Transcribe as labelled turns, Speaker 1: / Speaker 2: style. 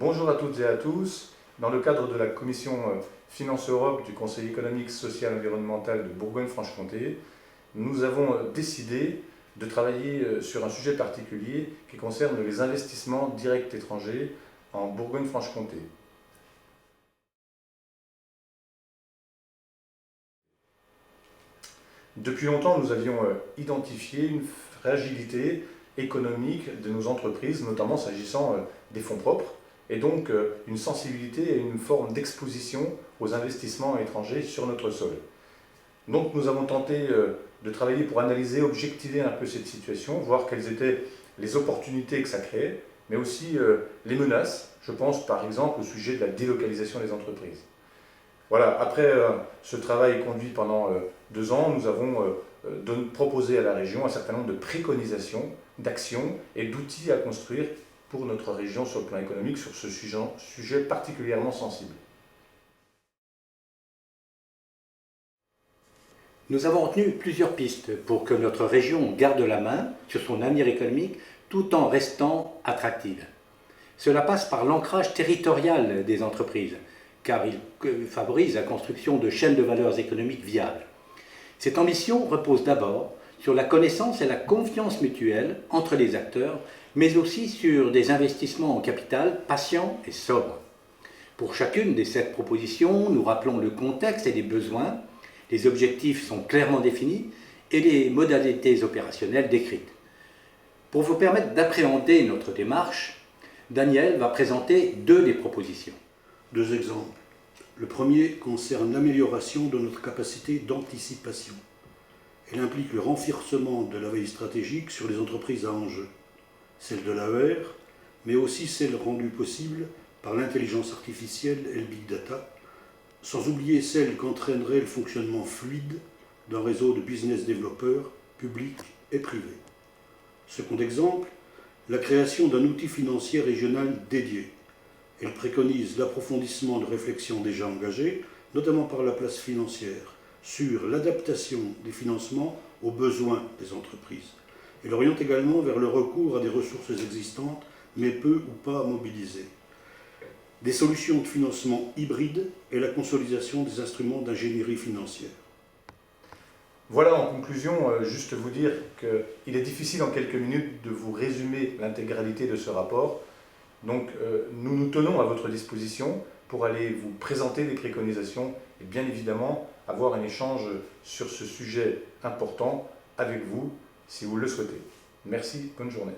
Speaker 1: Bonjour à toutes et à tous. Dans le cadre de la commission Finance Europe du Conseil économique, social et environnemental de Bourgogne-Franche-Comté, nous avons décidé de travailler sur un sujet particulier qui concerne les investissements directs étrangers en Bourgogne-Franche-Comté. Depuis longtemps, nous avions identifié une fragilité économique de nos entreprises, notamment s'agissant des fonds propres, et donc une sensibilité et une forme d'exposition aux investissements étrangers sur notre sol. Donc nous avons tenté de travailler pour analyser, objectiver un peu cette situation, voir quelles étaient les opportunités que ça créait, mais aussi les menaces. Je pense par exemple au sujet de la délocalisation des entreprises. Voilà, après ce travail conduit pendant 2 ans, nous avons proposé à la région un certain nombre de préconisations, d'actions et d'outils à construire pour notre région sur le plan économique sur ce sujet particulièrement sensible.
Speaker 2: Nous avons retenu plusieurs pistes pour que notre région garde la main sur son avenir économique tout en restant attractive. Cela passe par l'ancrage territorial des entreprises, car il favorise la construction de chaînes de valeurs économiques viables. Cette ambition repose d'abord sur la connaissance et la confiance mutuelle entre les acteurs, mais aussi sur des investissements en capital patients et sobres. Pour chacune des 7 propositions, nous rappelons le contexte et les besoins, les objectifs sont clairement définis et les modalités opérationnelles décrites. Pour vous permettre d'appréhender notre démarche, Daniel va présenter 2 des propositions.
Speaker 3: 2 exemples. Le premier concerne l'amélioration de notre capacité d'anticipation. Elle implique le renforcement de la veille stratégique sur les entreprises à enjeu, celle de l'AER, mais aussi celle rendue possible par l'intelligence artificielle et le big data, sans oublier celle qu'entraînerait le fonctionnement fluide d'un réseau de business développeurs publics et privés. Second exemple, la création d'un outil financier régional dédié. Elle préconise l'approfondissement de réflexions déjà engagées, notamment par la place financière, sur l'adaptation des financements aux besoins des entreprises. Elle oriente également vers le recours à des ressources existantes, mais peu ou pas mobilisées. Des solutions de financement hybrides et la consolidation des instruments d'ingénierie financière.
Speaker 1: Voilà, en conclusion, juste vous dire qu'il est difficile en quelques minutes de vous résumer l'intégralité de ce rapport. Donc nous nous tenons à votre disposition pour aller vous présenter des préconisations et bien évidemment avoir un échange sur ce sujet important avec vous si vous le souhaitez. Merci, bonne journée.